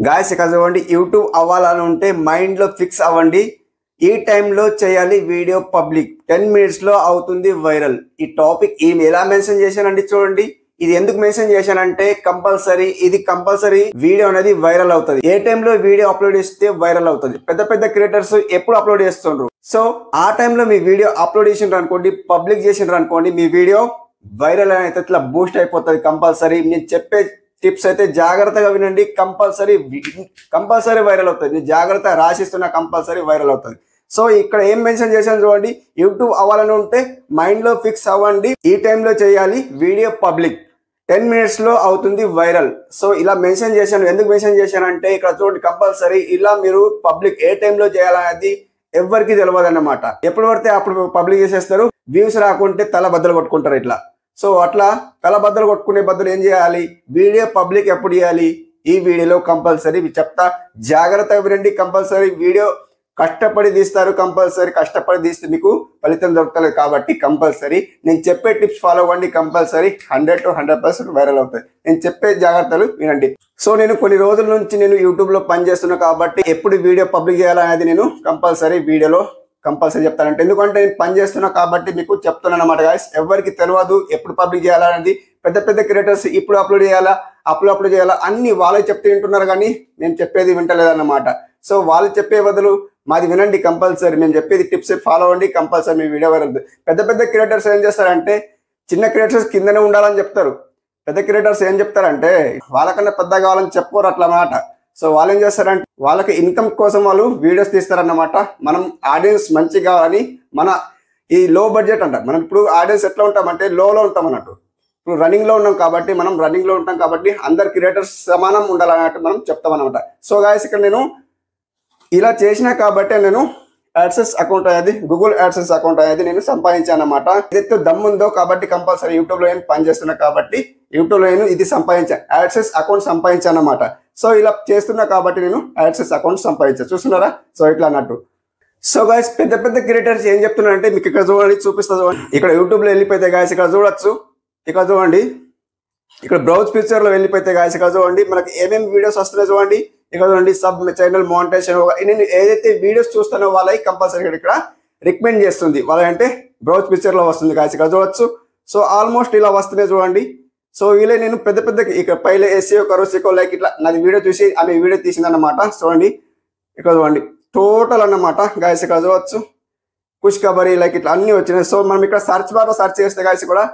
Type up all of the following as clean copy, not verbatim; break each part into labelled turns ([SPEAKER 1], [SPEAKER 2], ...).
[SPEAKER 1] Guys ఇక్కడ చూడండి, YouTube అవ్వాలని ఉంటే మైండ్లో ఫిక్స్ అవ్వండి. ఈ టైంలో చేయాలి వీడియో పబ్లిక్, 10 మినిట్స్లో అవుతుంది వైరల్. ఈ టాపిక్ ఈమె ఎలా మెన్షన్ చేశానండి చూడండి. ఇది ఎందుకు మెన్షన్ చేశానంటే కంపల్సరీ వీడియో అనేది వైరల్ అవుతుంది. ఏ టైంలో వీడియో అప్లోడ్ చేస్తే వైరల్ అవుతుంది. పెద్ద పెద్ద క్రియేటర్స్ ఎప్పుడు అప్లోడ్ చేస్తుండ్రు. సో ఆ టైంలో మీ వీడియో అప్లోడ్ చేసిండ్రు అనుకోండి, పబ్లిక్ చేసిండ్రు అనుకోండి, మీ వీడియో వైరల్ అయితే ఇట్లా బూస్ట్ అయిపోతుంది. కంపల్సరీ నేను చెప్పే టిప్స్ అయితే జాగ్రత్తగా వినండి. కంపల్సరీ వైరల్ అవుతుంది. నేను జాగ్రత్త రాసిస్తున్నా, కంపల్సరీ వైరల్ అవుతుంది. సో ఇక్కడ ఏం మెన్షన్ చేశాను చూడండి. యూట్యూబ్ అవ్వాలని ఉంటే మైండ్లో ఫిక్స్ అవ్వండి. ఈ టైంలో చేయాలి వీడియో పబ్లిక్, 10 మినిట్స్లో అవుతుంది వైరల్. సో ఇలా మెన్షన్ చేశాను. ఎందుకు మెన్షన్ చేశానంటే ఇక్కడ చూడండి, కంపల్సరీ ఇలా మీరు పబ్లిక్ ఏ టైంలో చేయాలనేది ఎవరికి తెలియదు అన్నమాట. ఎప్పుడు పడితే అప్పుడు పబ్లిక్ చేసేస్తారు. వ్యూస్ రాకుంటే తల బద్దలు కొట్టుకుంటారు ఇట్లా. సో అట్లా తల బద్దలు కొట్టుకునే బదులు ఏం చేయాలి, వీడియో పబ్లిక్ ఎప్పుడు చేయాలి, ఈ వీడియోలో కంపల్సరీ చెప్తా, జాగ్రత్తగా వినండి. కంపల్సరీ వీడియో కష్టపడి తీస్తారు. కంపల్సరీ కష్టపడి తీస్తే మీకు ఫలితం దొరకలేదు. కాబట్టి కంపల్సరీ నేను చెప్పే టిప్స్ ఫాలో అవ్వండి. కంపల్సరీ 100 to 100% వైరల్ అవుతాయి. నేను చెప్పే జాగ్రత్తలు వినండి. సో నేను కొన్ని రోజుల నుంచి నేను యూట్యూబ్లో పనిచేస్తున్నా కాబట్టి ఎప్పుడు వీడియో పబ్లిక్ చేయాలనేది నేను కంపల్సరీ చెప్తానంటే, ఎందుకంటే నేను పని చేస్తున్నా కాబట్టి మీకు చెప్తున్నాను అన్నమాట గాయస్. ఎవరికి తెలియదు ఎప్పుడు పబ్లిక్ చేయాలనేది. పెద్ద పెద్ద క్రియేటర్స్ ఇప్పుడు అప్లోడ్ చేయాలా అన్ని వాళ్ళే చెప్తే వింటున్నారు, కానీ నేను చెప్పేది వింటలేదన్నమాట. సో వాళ్ళు చెప్పే బదులు మాది వినండి. కంపల్సరీ మేము చెప్పేది టిప్స్ ఫాలో అవ్వండి. కంపల్సరీ మీ వీడియో వైరల్. పెద్ద పెద్ద క్రియేటర్స్ ఏం చేస్తారంటే, చిన్న క్రియేటర్స్ కిందనే ఉండాలని చెప్తారు. పెద్ద క్రియేటర్స్ ఏం చెప్తారంటే వాళ్ళకన్నా పెద్ద కావాలని చెప్పరు అట్లా మాట. సో వాళ్ళు ఏం చేస్తారంటే వాళ్ళకి ఇన్కమ్ కోసం వాళ్ళు వీడియోస్ తీస్తారన్నమాట. మనం ఆడియన్స్ మంచిగా కావాలని, మన ఈ లో బడ్జెట్ అంట, మనం ఇప్పుడు ఆడియన్స్ ఎట్లా ఉంటామంటే లోలో ఉంటాం అన్నట్టు. ఇప్పుడు రన్నింగ్లో ఉన్నాం కాబట్టి అందరు క్రియేటర్స్ సమానం ఉండాలన్నట్టు మనం చెప్తాం అనమాట. సో గాయస్ ఇక్కడ నేను ఇలా చేసినా కాబట్టి నేను యాడ్సెన్స్ అకౌంట్ అనేది, గూగుల్ యాడ్సెన్స్ అకౌంట్ అనేది నేను సంపాదించాను అనమాట. ఏదైతే దమ్ముందో కాబట్టి కంపల్సరీ యూట్యూబ్లో నేను పనిచేస్తున్నా కాబట్టి యూట్యూబ్లో నేను ఇది సంపాదించాను, యాడ్సెన్స్ అకౌంట్ సంపాదించాను అనమాట. సో ఇలా చేస్తున్నా కాబట్టి నేను యాడ్సెన్స్ అకౌంట్ సంపాదించాను. చూస్తున్నారా? సో ఇట్లా అన్నట్టు. సో గాయస్ పెద్ద పెద్ద క్రియేటర్స్ ఏం చెప్తున్నారంటే, మీకు ఇక్కడ చూడండి, చూపిస్తా చూడండి. ఇక్కడ యూట్యూబ్లో వెళ్ళిపోతే గాయస్ ఇక్కడ చూడొచ్చు. ఇక్కడ చూడండి, ఇక్కడ బ్రౌజ్ పిక్చర్లో వెళ్ళిపోతే గాయస్ ఇక్కడ చూడండి మనకి ఏమేమి వీడియోస్ వస్తున్నాయి చూడండి. ఇక్కడ చూడండి, సబ్ ఛానల్ మోనిటైజేషన్, నేను ఏదైతే వీడియోస్ చూస్తానో వాళ్ళకి కంపల్సరీ ఇక్కడ రికమెండ్ చేస్తుంది. వాళ్ళంటే బ్రౌజ్ పిక్చర్లో వస్తుంది గాయస్ ఇక్కడ చూడొచ్చు. సో ఆల్మోస్ట్ ఇలా వస్తున్నాయి చూడండి. సో వీళ్ళే నేను పెద్ద పెద్ద ఇక పైలే ఎస్సీఓ కరోసికో లైక్ ఇట్లా నాది వీడియో చూసి ఆమె వీడియో తీసిందన్నమాట. చూడండి ఇక్కడ చూడండి టోటల్ అన్నమాట గాయస్ ఇక్కడ చూడొచ్చు. కుష్ కబరీ లైక్ ఇట్లా అన్ని వచ్చినాయి. సో మనం ఇక్కడ సర్చ్ బార్ లో సర్చ్ చేస్తే గాయస్ కూడా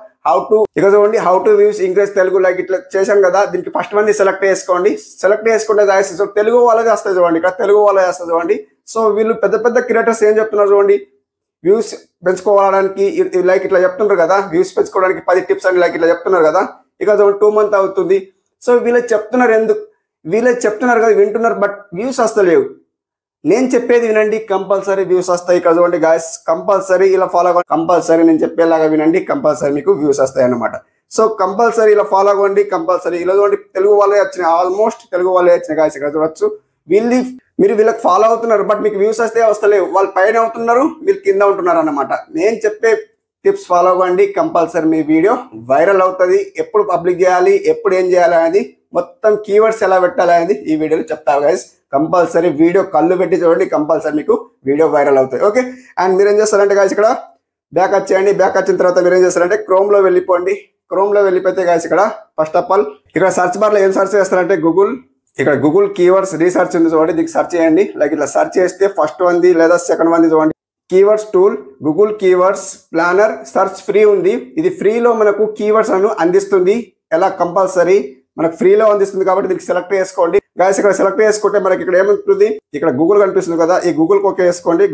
[SPEAKER 1] ఇక్కడ చూడండి how to views increase Telugu like ఇట్లా చేసాం కదా. దీనికి ఫస్ట్ మంది సెలెక్ట్ చేసుకుంటే గాయస్ సో తెలుగు వాళ్ళది వస్తుంది చూడండి. ఇక్కడ తెలుగు వాళ్ళది వస్తుంది చూడండి. సో వీళ్ళు పెద్ద పెద్ద క్రియేటర్స్ ఏం చెప్తున్నారు చూడండి, వ్యూస్ పెంచుకోవడానికి లైక్ ఇట్లా చెప్తున్నారు కదా, వ్యూస్ పెంచుకోవడానికి 10 టిప్స్ అని లైక్ ఇట్లా చెప్తున్నారు కదా. ఇక 2 months అవుతుంది. సో వీళ్ళు చెప్తున్నారు కదా, వింటున్నారు, బట్ వ్యూస్ వస్తలేవు. నేను చెప్పేది వినండి, కంపల్సరీ వ్యూస్ వస్తాయి. ఇక్కడ చూడండి గాయస్, కంపల్సరీ ఇలా ఫాలో అవ్వండి. కంపల్సరీ నేను చెప్పేలాగా వినండి, కంపల్సరీ మీకు వ్యూస్ వస్తాయి అన్నమాట. సో కంపల్సరీ ఇలా ఫాలో అవ్వండి. కంపల్సరీ ఇలా చూడండి, తెలుగు వాళ్ళే వచ్చినాయి, ఆల్మోస్ట్ తెలుగు వాళ్ళే వచ్చినాయి గాయస్ ఇక్కడ చూడొచ్చు. మీరు వీళ్ళకి ఫాలో అవుతున్నారు, బట్ మీకు వ్యూస్ వస్తే వస్తలేవు. వాళ్ళు పైన అవుతున్నారు, మీరు కింద ఉంటున్నారు అన్నమాట. నేను చెప్పే టిప్స్ ఫాలో అవ్వండి, కంపల్సరీ మీ వీడియో వైరల్ అవుతుంది. ఎప్పుడు పబ్లిక్ చేయాలి, ఎప్పుడు ఏం చేయాలి అనేది, మొత్తం కీవర్డ్స్ ఎలా పెట్టాలి అనేది ఈ వీడియోలో చెప్తాను గైస్. కంపల్సరీ వీడియో కళ్ళు పెట్టి చూడండి, కంపల్సరీ మీకు వీడియో వైరల్ అవుతాయి. ఓకే, అండ్ మీరు ఏం చేస్తారంటే గాయస్ ఇక్కడ బ్యాక్ వచ్చేయండి. బ్యాక్ వచ్చిన తర్వాత మీరు ఏం చేస్తారంటే క్రోమ్లో వెళ్ళిపోండి. క్రోమ్లో వెళ్ళిపోతే గాయస్ ఇక్కడ ఫస్ట్ ఆఫ్ ఆల్ ఇక్కడ సర్చ్ బార్లో ఏం సర్చ్ చేస్తారంటే గూగుల్ కీవర్డ్స్ రీసెర్చ్ ఉంది చూడండి. దీనికి సర్చ్ చేయండి. లైక్ ఇట్లా సర్చ్ చేస్తే ఫస్ట్ వన్ది లేదా సెకండ్ వన్ది చూడండి, keywords tool, Google keywords planner search free ఉంది. ఇది ఫ్రీలో మనకు కీవర్డ్స్ అను అందిస్తుంది. ఎలా కంపల్సరీ మనకు ఫ్రీలో అందిస్తుంది కాబట్టి దీనికి సెలెక్ట్ చేసుకోండి గాయస్. ఇక్కడ సెలెక్ట్ చేసుకుంటే మనకి ఇక్కడ ఏముంటుంది, ఇక్కడ గూగుల్ కనిపిస్తుంది కదా, ఈ గూగుల్ కోకే వేసుకోండి.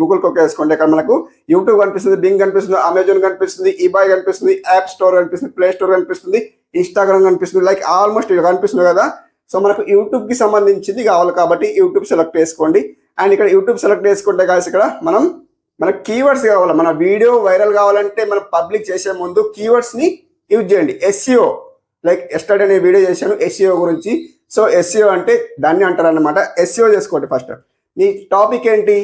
[SPEAKER 1] ఇక్కడ మనకు యూట్యూబ్ కనిపిస్తుంది, బింగ్ కనిపిస్తుంది, అమెజాన్ కనిపిస్తుంది, ఈబాయ్ కనిపిస్తుంది, యాప్ స్టోర్ కనిపిస్తుంది, ప్లే స్టోర్ కనిపిస్తుంది, ఇన్స్టాగ్రామ్ కనిపిస్తుంది, లైక్ ఆల్మోస్ట్ ఇవి కనిపిస్తుంది కదా. సో మనకు యూట్యూబ్ కి సంబంధించింది కావాలి కాబట్టి యూట్యూబ్ సెలెక్ట్ చేసుకోండి. అండ్ ఇక్కడ యూట్యూబ్ సెలెక్ట్ చేసుకుంటే గాయస్ ఇక్కడ మనకు కీవర్డ్స్ కావాలి. మన వీడియో వైరల్ కావాలంటే మనం పబ్లిక్ చేసే ముందు కీవర్డ్స్ ని యూజ్ చేయండి. ఎస్ఈఓ లైక్ ఎస్టర్డే నేను వీడియో చేశాను ఎస్ఈఓ గురించి. సో ఎస్ఈఓ అంటే దాన్ని అంటారు అన్నమాట. ఎస్ఈఓ చేసుకోండి ఫస్ట్. మీ టాపిక్ ఏంటి,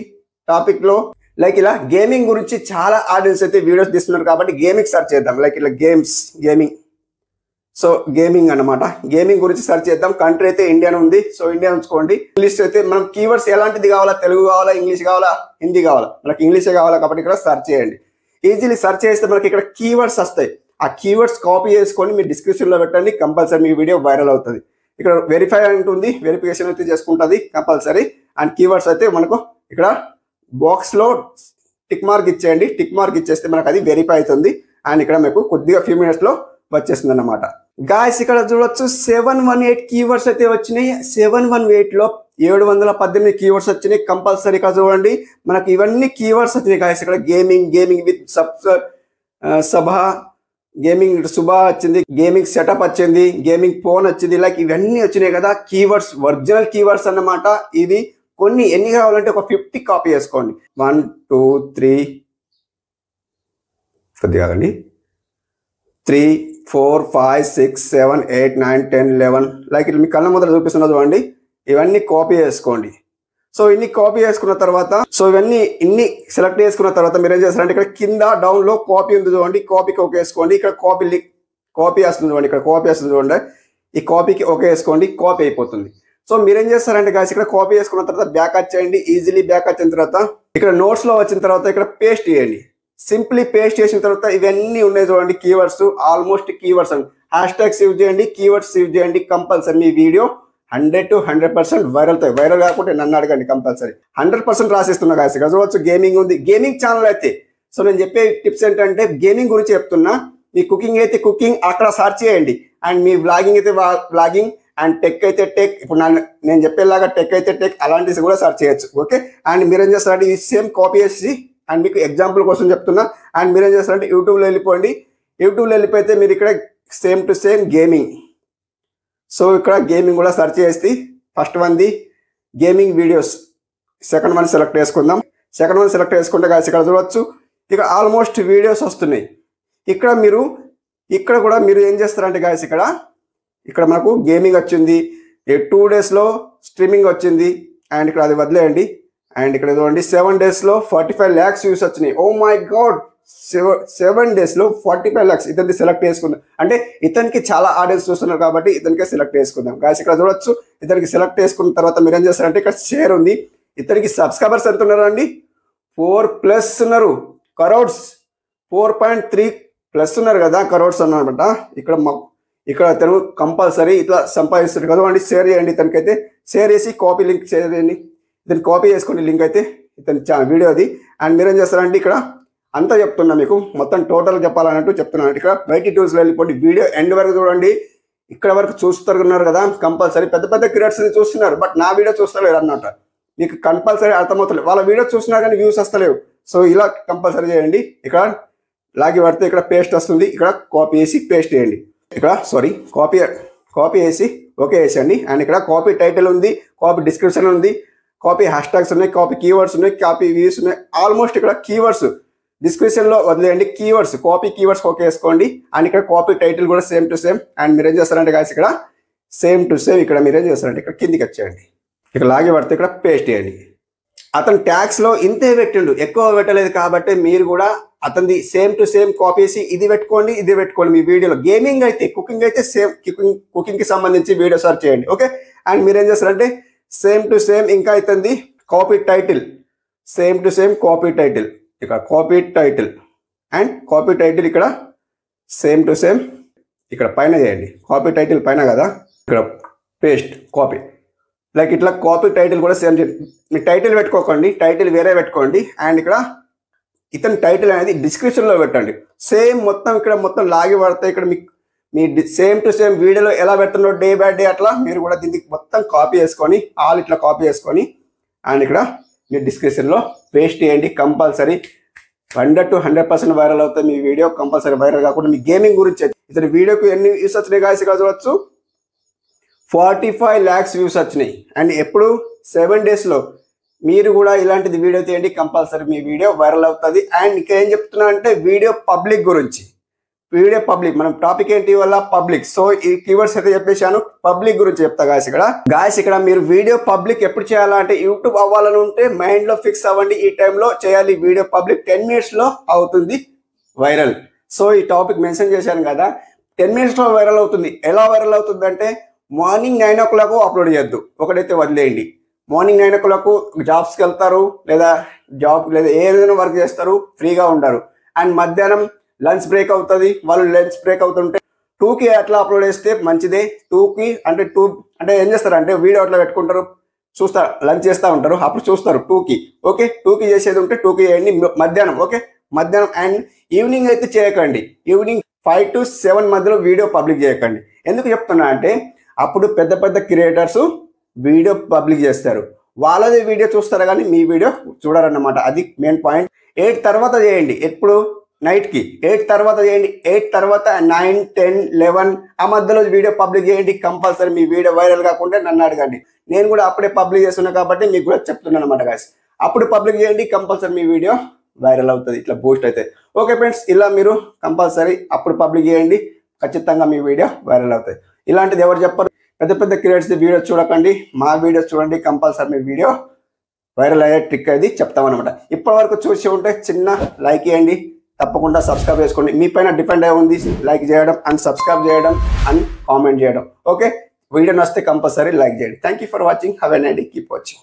[SPEAKER 1] టాపిక్ లో లైక్ ఇలా గేమింగ్ గురించి చాలా ఆడియన్స్ అయితే వీడియోస్ తీస్తున్నారు కాబట్టి గేమింగ్ సర్చ్ చేద్దాం. లైక్ ఇలా గేమింగ్. సో గేమింగ్ అన్నమాట. గేమింగ్ గురించి సెర్చ్ చేద్దాం. కంట్రీ అయితే ఇండియా ఉంది. సో ఇండియా ఉంచుకోండి. ఇంగ్లీష్ అయితే మనం కీవర్డ్స్ ఎలాంటిది కావాలా, తెలుగు కావాలా, ఇంగ్లీష్ కావాలా, హిందీ కావాలా, మనకి ఇంగ్లీషే కావాలా కాబట్టి ఇక్కడ సెర్చ్ చేయండి. ఈజీలీ సెర్చ్ చేస్తే మనకి ఇక్కడ కీవర్డ్స్ వస్తాయి. ఆ కీవర్డ్స్ కాపీ చేసుకొని మీరు డిస్క్రిప్షన్లో పెట్టండి, కంపల్సరీ మీ వీడియో వైరల్ అవుతుంది. ఇక్కడ వెరిఫై ఉంటుంది, వెరిఫికేషన్ అయితే చేసుకుంటుంది కంపల్సరీ. అండ్ కీవర్డ్స్ అయితే మనకు ఇక్కడ బాక్స్లో టిక్ మార్క్ ఇచ్చేయండి. టిక్ మార్క్ ఇచ్చేస్తే మనకు అది వెరిఫై అవుతుంది. అండ్ ఇక్కడ మీకు కొద్దిగా ఫ్యూ మినిట్స్లో వచ్చేస్తుంది అన్నమాట. గాయస్ ఇక్కడ చూడొచ్చు 718 కీవర్డ్స్ అయితే వచ్చినాయి. 718లో 718 కీవర్డ్స్ వచ్చినాయి. కంపల్సరీ ఇక్కడ చూడండి మనకి ఇవన్నీ కీవర్డ్స్ వచ్చినాయి గాయస్. ఇక్కడ gaming with Sabha, gaming Subha వచ్చింది, గేమింగ్ సెటప్ వచ్చింది, గేమింగ్ ఫోన్ వచ్చింది. లైక్ ఇవన్నీ వచ్చినాయి కదా కీవర్డ్స్, ఒరిజినల్ కీవర్డ్స్ అన్నమాట. ఇవి కొన్ని ఎన్ని కావాలంటే ఒక 50 కాపీ చేసుకోండి. 1 2 3 కొద్దిగా కాదండి 3 4 5 6 7 8 9 10 11 లైక్ ఇట్లా మీ కళ్ళ ముందర చూపిస్తున్నా చూడండి. ఇవన్నీ కాపీ చేసుకోండి. సో ఇన్ని కాపీ చేసుకున్న తర్వాత ఇన్ని సెలెక్ట్ చేసుకున్న తర్వాత మీరు ఏం చేస్తారంటే ఇక్కడ కింద డౌన్లో కాపీ ఉంది చూడండి. కాపీకి ఓకే వేసుకోండి. ఇక్కడ కాపీ వస్తుంది చూడండి. ఇక్కడ కాపీ వస్తుంది చూడండి. ఈ కాపీకి ఓకే వేసుకోండి. కాపీ అయిపోతుంది. సో మీరేం చేస్తారంటే గాయస్ ఇక్కడ కాపీ చేసుకున్న తర్వాత బ్యాక్ వచ్చేయండి. ఈజీలీ బ్యాక్ వచ్చిన తర్వాత ఇక్కడ నోట్స్లో వచ్చిన తర్వాత ఇక్కడ పేస్ట్ చేయండి. సింప్లీ పేస్ట్ చేసిన తర్వాత ఇవన్నీ ఉన్నాయి చూడండి కీవర్డ్స్, ఆల్మోస్ట్ కీవర్డ్స్ అండి. హ్యాష్ ట్యాగ్స్ యూజ్ చేయండి, కీవర్డ్స్ యూజ్ చేయండి. Compulsory me video 100 to 100% viral అవుతాయి. వైరల్ కాకుంటే నన్ను అడగండి, కంపల్సరీ 100% రాసిస్తున్నా గాయస్. ఇక్కడ చూడవచ్చు గేమింగ్ ఉంది, గేమింగ్ ఛానల్ అయితే. సో నేను చెప్పే టిప్స్ ఏంటంటే గేమింగ్ గురించి చెప్తున్నా. మీ కుకింగ్ అయితే కుకింగ్ అక్కడ సర్చ్ చేయండి. అండ్ మీ వ్లాగింగ్ అయితే వ్లాగింగ్, అండ్ టెక్ అయితే టెక్. ఇప్పుడు నేను చెప్పేలాగా టెక్ అయితే టెక్, అలాంటివి కూడా సర్చ్ చేయొచ్చు. ఓకే. అండ్ మీరేం చేస్తారంటే ఈ సేమ్ కాపీ చేసి, అండ్ మీకు ఎగ్జాంపుల్ కోసం చెప్తున్నా. అండ్ మీరేం చేస్తారంటే యూట్యూబ్లో వెళ్ళిపోండి. యూట్యూబ్లో వెళ్ళిపోతే మీరు ఇక్కడ same to same gaming. So ఇక్కడ గేమింగ్ కూడా సెర్చ్ చేసి ఫస్ట్ వన్ది gaming videos, second one select చేసుకుందాం. సెకండ్ వన్ సెలెక్ట్ చేసుకుంటే గాయస్ ఇక్కడ చూడవచ్చు ఇక్కడ ఆల్మోస్ట్ వీడియోస్ వస్తున్నాయి. ఇక్కడ కూడా మీరు ఏం చేస్తారంటే గాయస్ ఇక్కడ మనకు గేమింగ్ వచ్చింది, 2 daysలో స్ట్రీమింగ్ వచ్చింది. అండ్ ఇక్కడ అది వదిలేయండి. అండ్ ఇక్కడ చూడండి 7 daysలో 45 lakhs వ్యూస్ వచ్చినాయి. ఓ మై గాడ్, 7 daysలో 45 lakhs. ఇతనికి సెలెక్ట్ చేసుకుందాం. అంటే ఇతనికి చాలా ఆడియన్స్ చూస్తున్నారు కాబట్టి ఇతనికే సెలెక్ట్ చేసుకుందాం గాయస్. ఇక్కడ చూడొచ్చు ఇతనికి సెలెక్ట్ చేసుకున్న తర్వాత మీరు ఏం చేస్తారంటే ఇక్కడ షేర్ ఉంది. ఇతనికి సబ్స్క్రైబర్స్ ఎంత ఉన్నారు అండి? 4+ ఉన్నారు. కరోడ్స్ 4.3+ ఉన్నారు కదా, కరోడ్స్ అన్నమాట. ఇక్కడ తెలుగు కంపల్సరీ ఇట్లా సంపాదిస్తారు కదా అండి. షేర్ చేయండి. ఇతనికైతే షేర్ చేసి కాపీ లింక్ షేర్ చేయండి. ఇతను కాపీ చేసుకోండి లింక్ అయితే ఇతని వీడియో అది. అండ్ మీరేం చేస్తారంటే ఇక్కడ అంతా చెప్తున్నా, మీకు మొత్తం టోటల్ చెప్పాలన్నట్టు చెప్తున్నాను. ఇక్కడ బయటి టూల్స్లో వెళ్ళిపోండి. వీడియో ఎండ్ వరకు చూడండి. ఇక్కడ వరకు చూస్తున్నారు కదా, కంపల్సరీ పెద్ద పెద్ద క్రియేటర్స్ చూస్తున్నారు, బట్ నా వీడియో చూస్తలేరు అన్నమాట. మీకు కంపల్సరీ అర్థమవుతలేదు. వాళ్ళ వీడియో చూసినా కానీ వ్యూస్ వస్తలేవు. సో ఇలా కంపల్సరీ చేయండి. ఇక్కడ లాగి పడితే ఇక్కడ పేస్ట్ వస్తుంది. ఇక్కడ కాపీ చేసి పేస్ట్ చేయండి. ఇక్కడ కాపీ చేసి ఓకే వేసండి. అండ్ ఇక్కడ కాపీ టైటిల్ ఉంది, కాపీ డిస్క్రిప్షన్ ఉంది, కాపీ హ్యాష్ ట్యాగ్స్ ఉన్నాయి, కాపీ కీవర్డ్స్ ఉన్నాయి, కాపీ వ్యూస్ ఉన్నాయి. ఆల్మోస్ట్ ఇక్కడ కీవర్డ్స్ డిస్క్రిప్షన్లో వదిలేయండి. కీవర్డ్స్ కాపీ కీవర్డ్స్ ఓకే వేసుకోండి. అండ్ ఇక్కడ కాపీ టైటిల్ కూడా సేమ్ టు సేమ్. అండ్ మీరు ఏం చేస్తారంటే గాయస్ ఇక్కడ సేమ్ టు సేమ్ ఇక్కడ మీరు ఏం చేస్తారంటే ఇక్కడ కిందికి వచ్చేయండి. ఇక్కడ లాగి పడితే ఇక్కడ పేస్ట్ చేయండి. అతను ట్యాగ్స్లో ఇంతే పెట్టిండు, ఎక్కువ పెట్టలేదు కాబట్టి మీరు కూడా అతనిది సేమ్ టు సేమ్ కాపీ చేసి ఇది పెట్టుకోండి మీ వీడియోలో. గేమింగ్ అయితే కుకింగ్ అయితే సేమ్ కుకింగ్కి సంబంధించి వీడియో సర్చ్ చేయండి. ఓకే. అండ్ మీరు ఏం చేస్తారంటే సేమ్ టు సేమ్ ఇంకా అవుతుంది copy title, same to same copy title. ఇక్కడ copy title and copy title ఇక్కడ సేమ్ టు సేమ్ ఇక్కడ పైన చేయండి. కాపీ టైటిల్ పైన కదా, ఇక్కడ పేస్ట్ కాపీ. లైక్ ఇట్లా కాపీ టైటిల్ కూడా సేమ్ చేయండి. మీ టైటిల్ పెట్టుకోకండి, టైటిల్ వేరే పెట్టుకోండి. అండ్ ఇక్కడ ఇతని టైటిల్ అనేది డిస్క్రిప్షన్లో పెట్టండి. సేమ్ మొత్తం ఇక్కడ మొత్తం లాగి పడితే ఇక్కడ మీ సేమ్ టు సేమ్ వీడియోలో ఎలా పెడుతుందో డే బై డే అట్లా మీరు కూడా దీనికి మొత్తం కాపీ చేసుకొని ఆల్ ఇట్లా కాపీ చేసుకొని అండ్ ఇక్కడ మీరు డిస్క్రిప్షన్లో పేస్ట్ చేయండి. కంపల్సరీ 100 to 100% వైరల్ అవుతుంది మీ వీడియో. కంపల్సరీ వైరల్ కాకుండా మీ గేమింగ్ గురించి ఇతని వీడియోకి ఎన్ని వ్యూస్ వచ్చినాయి గాయస్ ఇక్కడ చూడవచ్చు 45 lakhs వ్యూస్ వచ్చినాయి. అండ్ ఎప్పుడు 7 daysలో మీరు కూడా ఇలాంటిది వీడియో తీయండి. కంపల్సరీ మీ వీడియో వైరల్ అవుతుంది. అండ్ ఇంకా ఏం చెప్తున్నా అంటే వీడియో పబ్లిక్ గురించి. వీడియో పబ్లిక్ మనం టాపిక్ ఏంటి వల్ల పబ్లిక్. సో ఈ కీవర్డ్స్ అయితే చెప్పేశాను, పబ్లిక్ గురించి చెప్తా గాయస్. ఇక్కడ మీరు వీడియో పబ్లిక్ ఎప్పుడు చేయాలంటే యూట్యూబ్ అవ్వాలని ఉంటే మైండ్ లో ఫిక్స్ అవ్వండి. ఈ టైంలో చేయాలి వీడియో పబ్లిక్. 10 minutes లో అవుతుంది వైరల్. సో ఈ టాపిక్ మెన్షన్ చేశాను కదా, 10 మినిట్స్లో వైరల్ అవుతుంది. ఎలా వైరల్ అవుతుంది అంటే మార్నింగ్ 9 o'clock అప్లోడ్ చేయొద్దు, ఒకటైతే వదిలేయండి. మార్నింగ్ 9 o'clock జాబ్స్కి వెళ్తారు, లేదా ఏదైనా వర్క్ చేస్తారు, ఫ్రీగా ఉంటారు. అండ్ మధ్యాహ్నం లంచ్ బ్రేక్ అవుతుంది, వాళ్ళు లంచ్ బ్రేక్ అవుతుంటే 2కి అట్లా అప్లోడ్ చేస్తే మంచిదే. 2కి అంటే ఏం చేస్తారంటే వీడియో అట్లా పెట్టుకుంటారు, చూస్తారు, లంచ్ చేస్తూ ఉంటారు, అప్పుడు చూస్తారు 2కి. ఓకే, 2కి చేసేది ఉంటే 2కి చేయండి మధ్యాహ్నం. ఓకే, మధ్యాహ్నం. అండ్ ఈవినింగ్ అయితే చేయకండి. ఈవినింగ్ 5 to 7 మధ్యలో వీడియో పబ్లిక్ చేయకండి. ఎందుకు చెప్తున్నా అంటే అప్పుడు పెద్ద పెద్ద క్రియేటర్స్ వీడియో పబ్లిక్ చేస్తారు, వాళ్ళది వీడియో చూస్తారు కానీ మీ వీడియో చూడరన్నమాట. అది మెయిన్ పాయింట్. 8 తర్వాత చేయండి. ఎప్పుడు? నైట్కి 8 తర్వాత చేయండి. 8 తర్వాత 9, 10, 11 ఆ మధ్యలో వీడియో పబ్లిక్ చేయండి. కంపల్సరీ మీ వీడియో వైరల్ కాకుండా నన్ను అడగండి, నేను కూడా అప్పుడే పబ్లిక్ చేస్తున్నా కాబట్టి మీకు కూడా చెప్తున్నాను అనమాట గాయ్స్. అప్పుడు పబ్లిక్ చేయండి, కంపల్సరీ మీ వీడియో వైరల్ అవుతుంది, ఇట్లా బూస్ట్ అవుతుంది. ఓకే ఫ్రెండ్స్, ఇలా మీరు కంపల్సరీ అప్పుడు పబ్లిక్ చేయండి, ఖచ్చితంగా మీ వీడియో వైరల్ అవుతుంది. ఇలాంటిది ఎవరు చెప్పరు. పెద్ద పెద్ద క్రియేటర్స్ వీడియోస్ చూడకండి, మా వీడియోస్ చూడండి, కంపల్సరీ మీ వీడియో వైరల్ అయ్యే ట్రిక్ అది చెప్తామన్నమాట. ఇప్పటివరకు చూసి ఉంటే చిన్న లైక్ ఇవ్వండి, తప్పకుండా సబ్స్క్రైబ్ చేసుకోండి. మీ పైన డిపెండ్ అయి ఉంది లైక్ చేయడం అండ్ సబ్స్క్రైబ్ చేయడం అండ్ కామెంట్ చేయడం. ఓకే, వీడియో నచ్చితే కంపల్సరీ లైక్ చేయండి. Thank you for watching. Have a nice day. Keep watching.